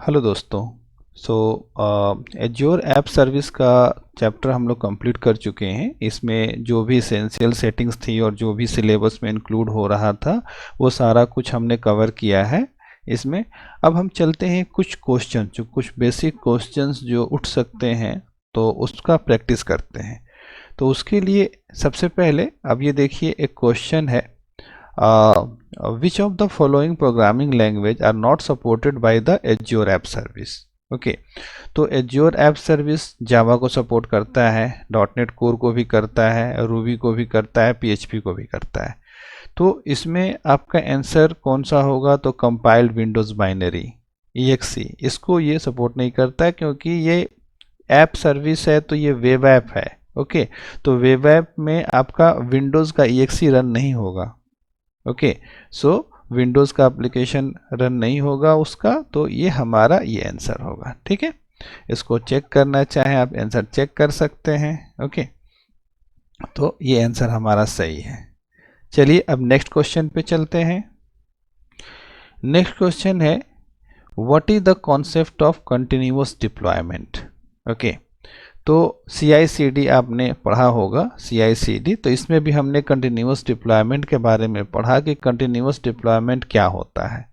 Hello दोस्तों। सो Azure app service का chapter हम लोग कंप्लीट कर चुके हैं। इसमें जो भी एसेंशियल सेटिंग्स थी और जो भी सिलेबस में इंक्लूड हो रहा था वो सारा कुछ हमने कवर किया है इसमें। अब हम चलते हैं कुछ क्वेश्चन, जो कुछ बेसिक क्वेश्चंस जो उठ सकते हैं तो उसका प्रैक्टिस करते हैं। तो उसके लिए सबसे पहले अब ये देखिए, एक क्वेश्चन है, which of the following programming language are not supported by the Azure App Service? Okay तो Azure App Service जावा को सपोर्ट करता है, .NET कोर को भी करता है, रूबी को भी करता है, PHP को भी करता है। तो इसमें आपका आंसर कौन सा होगा? तो कंपाइल्ड विंडोज बाइनरी EXE, इसको ये सपोर्ट नहीं करता है क्योंकि ये ऐप सर्विस है, तो ये वेब ऐप है। ओके तो वेब ऐप में आपका विंडोज का EXE रन नहीं होगा। ओके सो विंडोज़ का एप्लीकेशन रन नहीं होगा उसका, तो ये हमारा ये आंसर होगा। ठीक है, इसको चेक करना चाहें आप आंसर चेक कर सकते हैं। ओके तो ये आंसर हमारा सही है। चलिए अब नेक्स्ट क्वेश्चन पे चलते हैं। नेक्स्ट क्वेश्चन है, what is the concept of continuous deployment? Okay तो CI/CD आपने पढ़ा होगा, CI/CD। तो इसमें भी हमने कंटिन्यूअस डिप्लॉयमेंट के बारे में पढ़ा कि कंटिन्यूअस डिप्लॉयमेंट क्या होता है।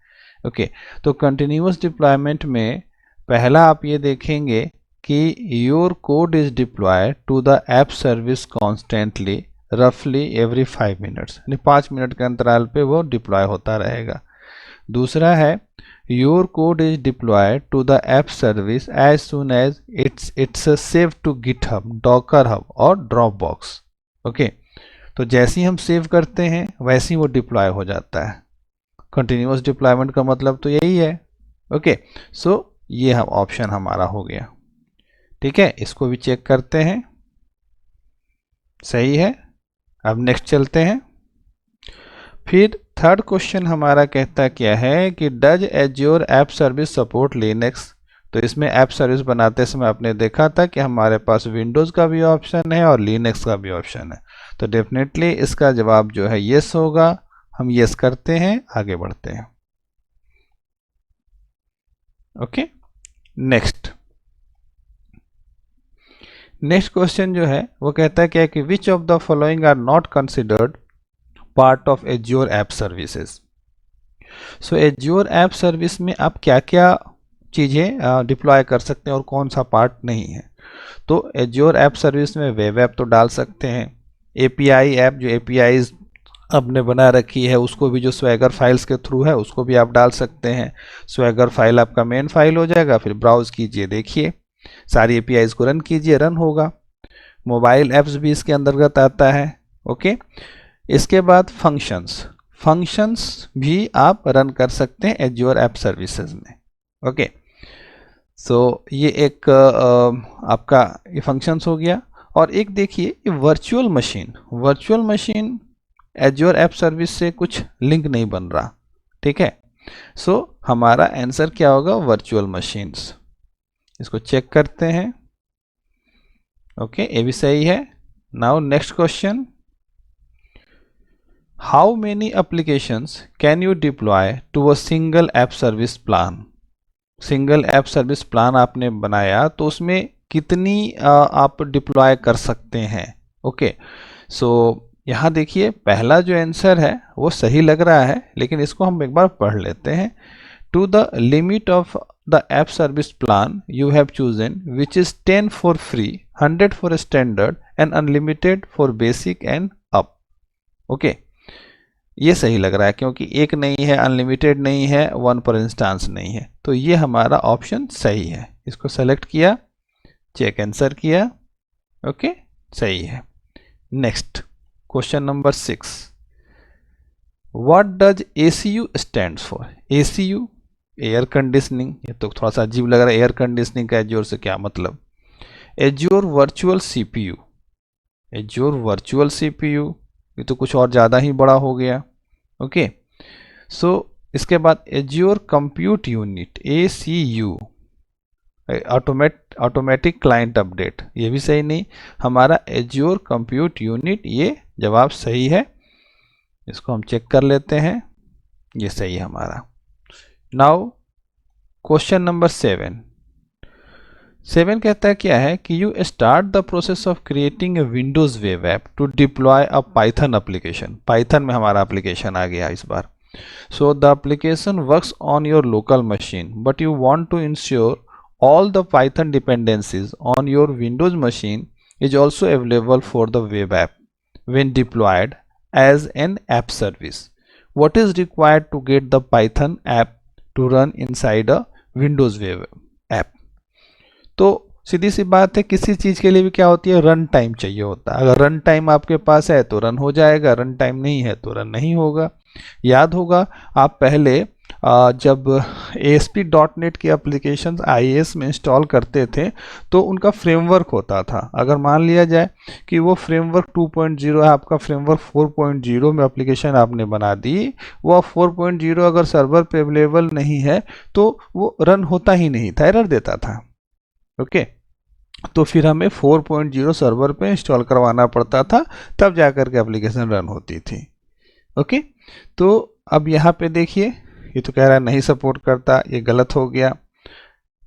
ओके तो कंटिन्यूअस डिप्लॉयमेंट में पहला आप ये देखेंगे कि your code is deployed to the app service constantly रफली एवरी 5 मिनट्स, यानी 5 मिनट के अंतराल पे वो डिप्लॉय होता रहेगा। दूसरा है, your code is deployed to the app service as soon as it's saved to GitHub, Docker Hub और Dropbox। ओके तो जैसे ही हम सेव करते हैं वैसे ही वो डिप्लॉय हो जाता है। कंटिन्यूअस डिप्लॉयमेंट का मतलब तो यही है। ओके सो ये हम ऑप्शन हमारा हो गया। ठीक है, इसको भी चेक करते हैं, सही है। अब नेक्स्ट चलते हैं। फिर थर्ड क्वेश्चन हमारा कहता क्या है कि does azure app service support Linux? तो इसमें ऐप सर्विस बनाते समय आपने देखा था कि हमारे पास विंडोज़ का भी ऑप्शन है और लिनक्स का भी ऑप्शन है, तो डेफिनेटली इसका जवाब जो है यस होगा। हम यस करते हैं, आगे बढ़ते हैं। ओके नेक्स्ट क्वेश्चन जो है वो कहता है क्या कि which of the following are not considered part of Azure app services? So Azure app service में आप क्या क्या चीज़ें डिप्लॉय कर सकते हैं और कौन सा पार्ट नहीं है? तो एज्योर ऐप सर्विस में वेब ऐप तो डाल सकते हैं, API ऐप जो APIs आपने बना रखी है उसको भी, जो स्वैगर फाइल्स के थ्रू है उसको भी आप डाल सकते हैं। स्वैगर फाइल आपका मेन फाइल हो जाएगा, फिर ब्राउज कीजिए, देखिए सारी APIs को रन कीजिए, रन होगा। मोबाइल ऐप्स भी इसके अंतर्गत आता है। ओके इसके बाद फंक्शंस भी आप रन कर सकते हैं एज्योर ऐप सर्विसेज में। ओके सो ये एक आपका ये फंक्शंस हो गया। और एक देखिए ये virtual machine azure app service से कुछ लिंक नहीं बन रहा। ठीक है सो हमारा आंसर क्या होगा? Virtual machines. इसको चेक करते हैं। ओके ये भी सही है। Now next question, How many applications can you deploy to a single app service plan? Single app service plan आपने बनाया तो उसमें कितनी आप डिप्लॉय कर सकते हैं? ओके सो यहाँ देखिए पहला जो आंसर है वो सही लग रहा है, लेकिन इसको हम एक बार पढ़ लेते हैं। To the limit of the app service plan you have chosen which is 10 for free, 100 for standard and unlimited for basic and up. Okay ये सही लग रहा है क्योंकि एक नहीं है, अनलिमिटेड नहीं है, 1 पर इंस्टांस नहीं है, तो ये हमारा ऑप्शन सही है। इसको सेलेक्ट किया, चेक आंसर किया, ओके सही है। Next question number 6, what does ACU stands for? ACU air conditioning, ये तो थोड़ा सा अजीब लग रहा है, एयर कंडीशनिंग का एज्योर से क्या मतलब? एज्योर वर्चुअल CPU, ये तो कुछ और ज़्यादा ही बड़ा हो गया। ओके सो इसके बाद azure compute unit ACU, automatic client update, ये भी सही नहीं। हमारा एज्योर कंप्यूट यूनिट ये जवाब सही है। इसको हम चेक कर लेते हैं, ये सही है हमारा। नाउ क्वेश्चन नंबर 7 कहता है क्या है कि you start the process of creating a Windows web app to deploy a Python application. Python में हमारा एप्लीकेशन आ गया इस बार। So the application works on your local machine but you want to ensure all the Python dependencies on your Windows machine is also available for the web app when deployed as an app service. What is required to get the Python app to run inside a Windows web app? तो सीधी सी बात है, किसी चीज़ के लिए भी क्या होती है, रन टाइम चाहिए होता है। अगर रन टाइम आपके पास है तो रन हो जाएगा, रन टाइम नहीं है तो रन नहीं होगा। याद होगा आप पहले जब ASP.NET की एप्लीकेशंस IIS में इंस्टॉल करते थे तो उनका फ्रेमवर्क होता था। अगर मान लिया जाए कि वो फ्रेमवर्क 2.0 है, आपका फ्रेमवर्क 4.0 में एप्लीकेशन आपने बना दी, वो 4.0 अगर सर्वर पे अवेलेबल नहीं है तो वो रन होता ही नहीं था, एरर देता था। ओके, तो फिर हमें 4.0 सर्वर पे इंस्टॉल करवाना पड़ता था, तब जाकर के एप्लीकेशन रन होती थी। ओके, तो अब यहाँ पे देखिए, ये तो कह रहा है नहीं सपोर्ट करता, ये गलत हो गया।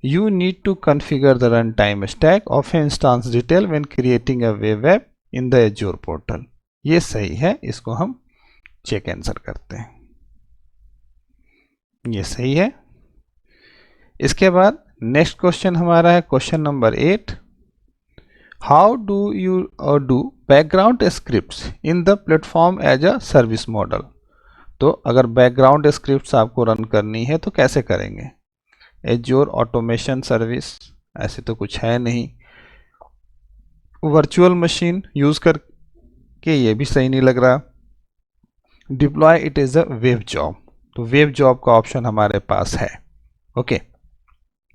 You need to configure the runtime stack of instance detail when creating a web app in the Azure portal. ये सही है, इसको हम चेक आंसर करते हैं, ये सही है। इसके बाद नेक्स्ट क्वेश्चन हमारा है question number 8। How do you do background scripts in the platform as a service model. तो अगर बैकग्राउंड स्क्रिप्ट्स आपको रन करनी है तो कैसे करेंगे। एज्योर ऑटोमेशन सर्विस, ऐसे तो कुछ है नहीं। वर्चुअल मशीन यूज़ करके, ये भी सही नहीं लग रहा। Deploy it is a web job, तो वेब जॉब का ऑप्शन हमारे पास है। ओके,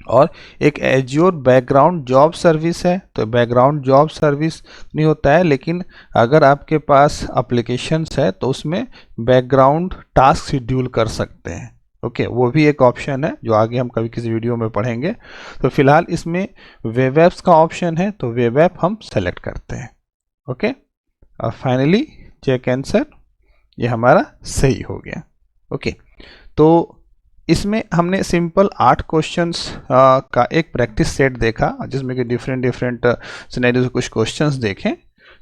और एक एज्योर बैकग्राउंड जॉब सर्विस है, तो बैकग्राउंड जॉब सर्विस नहीं होता है, लेकिन अगर आपके पास एप्लीकेशंस है तो उसमें बैकग्राउंड टास्क शेड्यूल कर सकते हैं। ओके, वो भी एक ऑप्शन है जो आगे हम कभी किसी वीडियो में पढ़ेंगे। तो फिलहाल इसमें वेब ऐप्स का ऑप्शन है, तो वेब ऐप हम सेलेक्ट करते हैं। ओके, और फाइनली चेक आंसर, ये हमारा सही हो गया। ओके, तो इसमें हमने सिंपल 8 क्वेश्चंस का एक प्रैक्टिस सेट देखा, जिसमें कि डिफरेंट सिनेरियो से कुछ क्वेश्चंस देखें।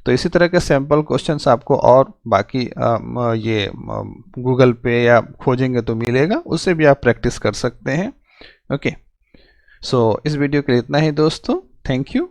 तो इसी तरह के सैम्पल क्वेश्चंस आपको और बाकी ये गूगल पे या खोजेंगे तो मिलेगा, उससे भी आप प्रैक्टिस कर सकते हैं। ओके, सो इस वीडियो के लिए इतना ही दोस्तों, थैंक यू।